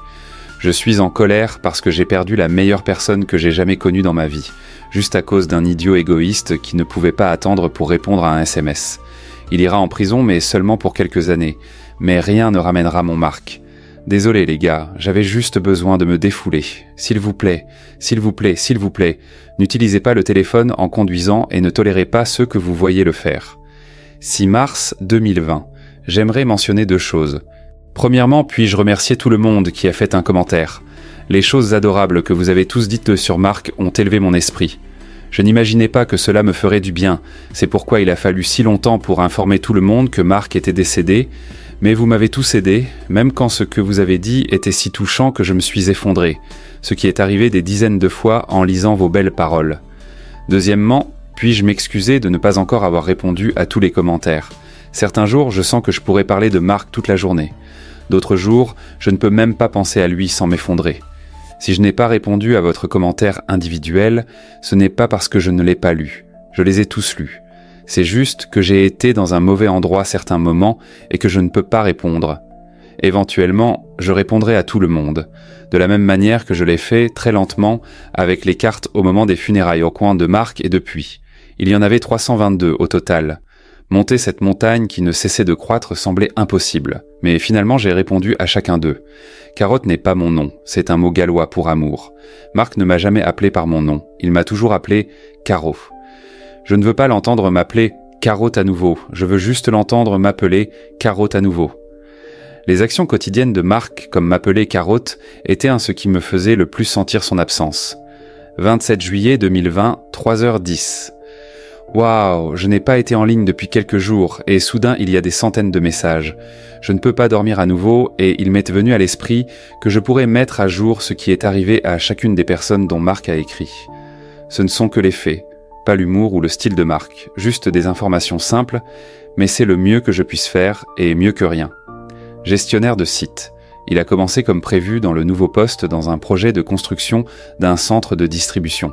Je suis en colère parce que j'ai perdu la meilleure personne que j'ai jamais connue dans ma vie, juste à cause d'un idiot égoïste qui ne pouvait pas attendre pour répondre à un SMS. Il ira en prison, mais seulement pour quelques années. Mais rien ne ramènera mon Marc. Désolé les gars, j'avais juste besoin de me défouler. S'il vous plaît, s'il vous plaît, s'il vous plaît, n'utilisez pas le téléphone en conduisant et ne tolérez pas ceux que vous voyez le faire. 6 mars 2020. J'aimerais mentionner 2 choses. Premièrement, puis-je remercier tout le monde qui a fait un commentaire. Les choses adorables que vous avez tous dites sur Marc ont élevé mon esprit. Je n'imaginais pas que cela me ferait du bien, c'est pourquoi il a fallu si longtemps pour informer tout le monde que Marc était décédé, mais vous m'avez tous aidé, même quand ce que vous avez dit était si touchant que je me suis effondré, ce qui est arrivé des dizaines de fois en lisant vos belles paroles. Deuxièmement, puis-je m'excuser de ne pas encore avoir répondu à tous les commentaires. Certains jours, je sens que je pourrais parler de Marc toute la journée. D'autres jours, je ne peux même pas penser à lui sans m'effondrer. Si je n'ai pas répondu à votre commentaire individuel, ce n'est pas parce que je ne l'ai pas lu. Je les ai tous lus. C'est juste que j'ai été dans un mauvais endroit certains moments et que je ne peux pas répondre. Éventuellement, je répondrai à tout le monde, de la même manière que je l'ai fait très lentement avec les cartes au moment des funérailles au coin de Marc et depuis. Il y en avait 322 au total. Monter cette montagne qui ne cessait de croître semblait impossible, mais finalement j'ai répondu à chacun d'eux. Carotte n'est pas mon nom, c'est un mot gallois pour amour. Marc ne m'a jamais appelé par mon nom, il m'a toujours appelé Caro. Je ne veux pas l'entendre m'appeler Carotte à nouveau, je veux juste l'entendre m'appeler Carotte à nouveau. Les actions quotidiennes de Marc, comme m'appeler Carotte, étaient ce qui me faisait le plus sentir son absence. 27 juillet 2020, 3h10. Waouh, je n'ai pas été en ligne depuis quelques jours et soudain il y a des centaines de messages. Je ne peux pas dormir à nouveau et il m'est venu à l'esprit que je pourrais mettre à jour ce qui est arrivé à chacune des personnes dont Marc a écrit. Ce ne sont que les faits, pas l'humour ou le style de Marc, juste des informations simples, mais c'est le mieux que je puisse faire et mieux que rien. Gestionnaire de site. Il a commencé comme prévu dans le nouveau poste dans un projet de construction d'un centre de distribution.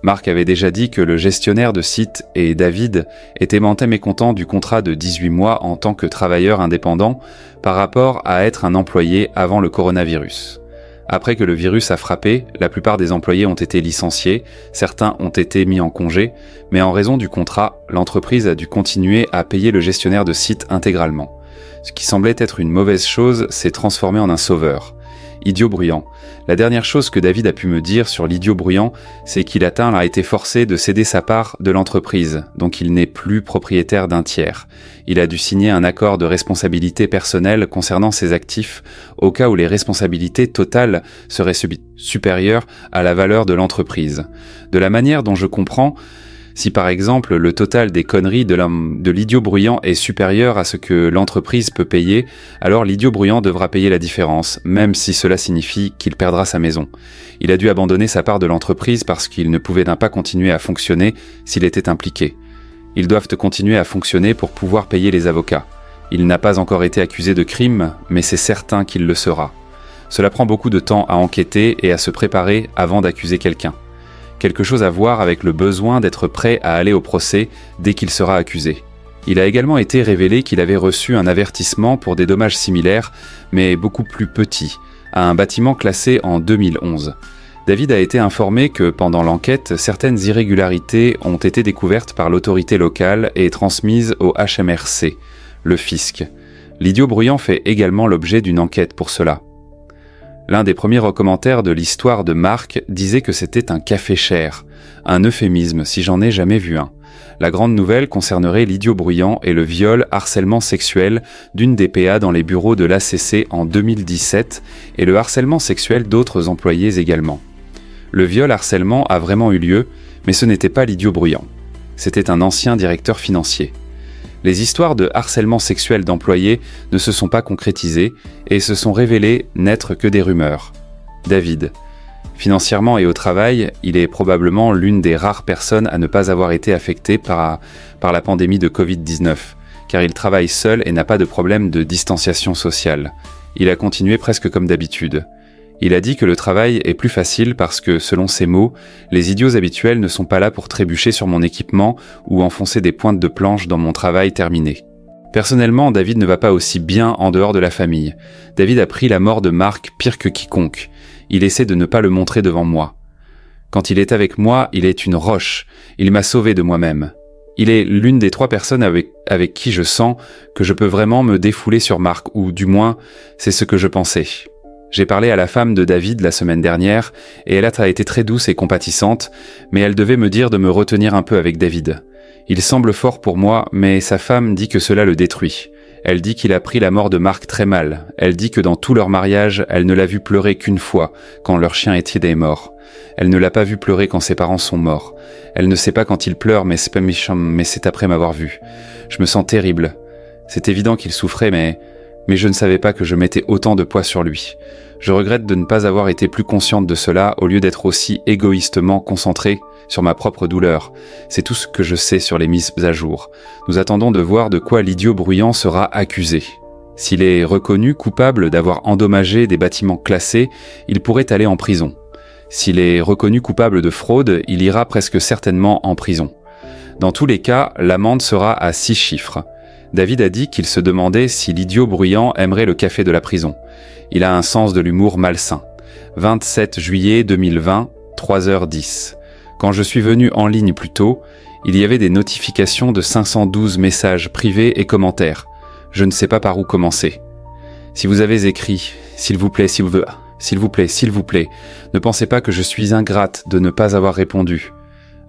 Marc avait déjà dit que le gestionnaire de site et David étaient mécontents du contrat de 18 mois en tant que travailleur indépendant par rapport à être un employé avant le coronavirus. Après que le virus a frappé, la plupart des employés ont été licenciés, certains ont été mis en congé, mais en raison du contrat, l'entreprise a dû continuer à payer le gestionnaire de site intégralement. Ce qui semblait être une mauvaise chose s'est transformé en un sauveur. Idiot bruyant. La dernière chose que David a pu me dire sur l'idiot bruyant, c'est qu'il a été forcé de céder sa part de l'entreprise, donc il n'est plus propriétaire d'un tiers. Il a dû signer un accord de responsabilité personnelle concernant ses actifs, au cas où les responsabilités totales seraient supérieures à la valeur de l'entreprise. De la manière dont je comprends, si par exemple le total des conneries de l'idiot bruyant est supérieur à ce que l'entreprise peut payer, alors l'idiot bruyant devra payer la différence, même si cela signifie qu'il perdra sa maison. Il a dû abandonner sa part de l'entreprise parce qu'il ne pouvait pas continuer à fonctionner s'il était impliqué. Ils doivent continuer à fonctionner pour pouvoir payer les avocats. Il n'a pas encore été accusé de crime, mais c'est certain qu'il le sera. Cela prend beaucoup de temps à enquêter et à se préparer avant d'accuser quelqu'un. Quelque chose à voir avec le besoin d'être prêt à aller au procès dès qu'il sera accusé. Il a également été révélé qu'il avait reçu un avertissement pour des dommages similaires, mais beaucoup plus petits, à un bâtiment classé en 2011. David a été informé que pendant l'enquête, certaines irrégularités ont été découvertes par l'autorité locale et transmises au HMRC, le fisc. L'idiot bruyant fait également l'objet d'une enquête pour cela. L'un des premiers commentaires de l'histoire de Marc disait que c'était un café cher, un euphémisme si j'en ai jamais vu un. La grande nouvelle concernerait l'idiot bruyant et le viol-harcèlement sexuel d'une des PA dans les bureaux de l'ACC en 2017 et le harcèlement sexuel d'autres employés également. Le viol-harcèlement a vraiment eu lieu, mais ce n'était pas l'idiot bruyant. C'était un ancien directeur financier. Les histoires de harcèlement sexuel d'employés ne se sont pas concrétisées et se sont révélées n'être que des rumeurs. David. Financièrement et au travail, il est probablement l'une des rares personnes à ne pas avoir été affectée par la pandémie de Covid-19, car il travaille seul et n'a pas de problème de distanciation sociale. Il a continué presque comme d'habitude. Il a dit que le travail est plus facile parce que, selon ses mots, les idiots habituels ne sont pas là pour trébucher sur mon équipement ou enfoncer des pointes de planche dans mon travail terminé. Personnellement, David ne va pas aussi bien en dehors de la famille. David a pris la mort de Marc pire que quiconque. Il essaie de ne pas le montrer devant moi. Quand il est avec moi, il est une roche. Il m'a sauvé de moi-même. Il est l'une des 3 personnes avec qui je sens que je peux vraiment me défouler sur Marc, ou du moins, c'est ce que je pensais. J'ai parlé à la femme de David la semaine dernière, et elle a été très douce et compatissante, mais elle devait me dire de me retenir un peu avec David. Il semble fort pour moi, mais sa femme dit que cela le détruit. Elle dit qu'il a pris la mort de Marc très mal. Elle dit que dans tout leur mariage, elle ne l'a vu pleurer qu'une fois, quand leur chien Étienne est mort. Elle ne l'a pas vu pleurer quand ses parents sont morts. Elle ne sait pas quand il pleure, mais c'est pas méchant, mais c'est après m'avoir vu. Je me sens terrible. C'est évident qu'il souffrait, mais je ne savais pas que je mettais autant de poids sur lui. Je regrette de ne pas avoir été plus consciente de cela au lieu d'être aussi égoïstement concentrée sur ma propre douleur. C'est tout ce que je sais sur les mises à jour. Nous attendons de voir de quoi l'idiot bruyant sera accusé. S'il est reconnu coupable d'avoir endommagé des bâtiments classés, il pourrait aller en prison. S'il est reconnu coupable de fraude, il ira presque certainement en prison. Dans tous les cas, l'amende sera à 6 chiffres. David a dit qu'il se demandait si l'idiot bruyant aimerait le café de la prison. Il a un sens de l'humour malsain. 27 juillet 2020, 3h10. Quand je suis venu en ligne plus tôt, il y avait des notifications de 512 messages privés et commentaires. Je ne sais pas par où commencer. Si vous avez écrit « S'il vous plaît, s'il vous plaît », ne pensez pas que je suis ingrate de ne pas avoir répondu.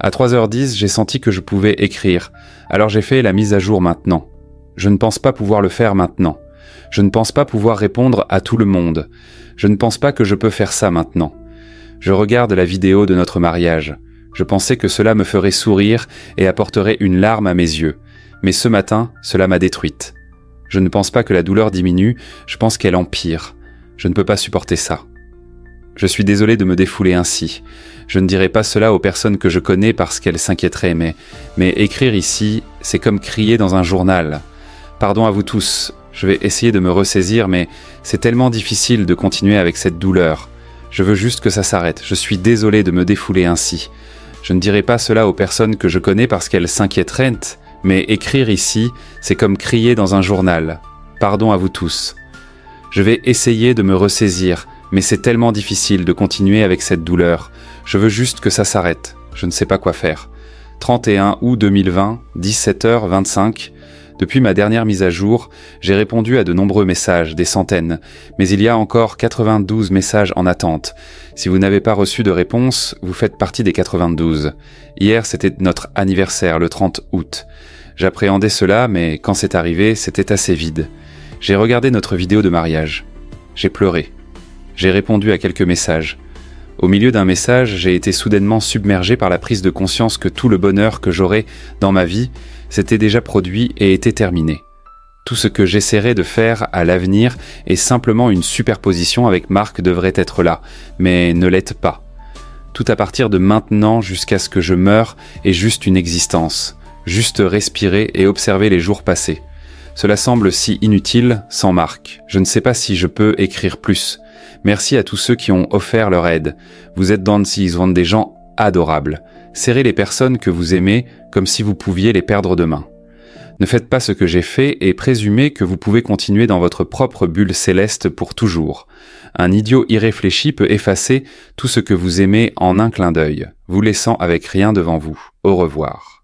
À 3h10, j'ai senti que je pouvais écrire, alors j'ai fait la mise à jour maintenant. Je ne pense pas pouvoir le faire maintenant. Je ne pense pas pouvoir répondre à tout le monde. Je ne pense pas que je peux faire ça maintenant. Je regarde la vidéo de notre mariage. Je pensais que cela me ferait sourire et apporterait une larme à mes yeux. Mais ce matin, cela m'a détruite. Je ne pense pas que la douleur diminue, je pense qu'elle empire. Je ne peux pas supporter ça. Je suis désolé de me défouler ainsi. Je ne dirai pas cela aux personnes que je connais parce qu'elles s'inquiéteraient, mais écrire ici, c'est comme crier dans un journal. Pardon à vous tous, je vais essayer de me ressaisir, mais c'est tellement difficile de continuer avec cette douleur. Je veux juste que ça s'arrête. Je suis désolé de me défouler ainsi. Je ne dirai pas cela aux personnes que je connais parce qu'elles s'inquiéteraient, mais écrire ici, c'est comme crier dans un journal. Pardon à vous tous. Je vais essayer de me ressaisir, mais c'est tellement difficile de continuer avec cette douleur. Je veux juste que ça s'arrête. Je ne sais pas quoi faire. 31 août 2020, 17h25. Depuis ma dernière mise à jour, j'ai répondu à de nombreux messages, des centaines, mais il y a encore 92 messages en attente. Si vous n'avez pas reçu de réponse, vous faites partie des 92. Hier, c'était notre anniversaire, le 30 août. J'appréhendais cela, mais quand c'est arrivé, c'était assez vide. J'ai regardé notre vidéo de mariage. J'ai pleuré. J'ai répondu à quelques messages. Au milieu d'un message, j'ai été soudainement submergé par la prise de conscience que tout le bonheur que j'aurais dans ma vie s'était déjà produit et était terminé. Tout ce que j'essaierai de faire à l'avenir est simplement une superposition avec Marc devrait être là, mais ne l'est pas. Tout à partir de maintenant jusqu'à ce que je meure est juste une existence, juste respirer et observer les jours passés. Cela semble si inutile sans Marc. Je ne sais pas si je peux écrire plus. Merci à tous ceux qui ont offert leur aide. Vous êtes des gens adorables. Serrez les personnes que vous aimez comme si vous pouviez les perdre demain. Ne faites pas ce que j'ai fait et présumez que vous pouvez continuer dans votre propre bulle céleste pour toujours. Un idiot irréfléchi peut effacer tout ce que vous aimez en un clin d'œil, vous laissant avec rien devant vous. Au revoir.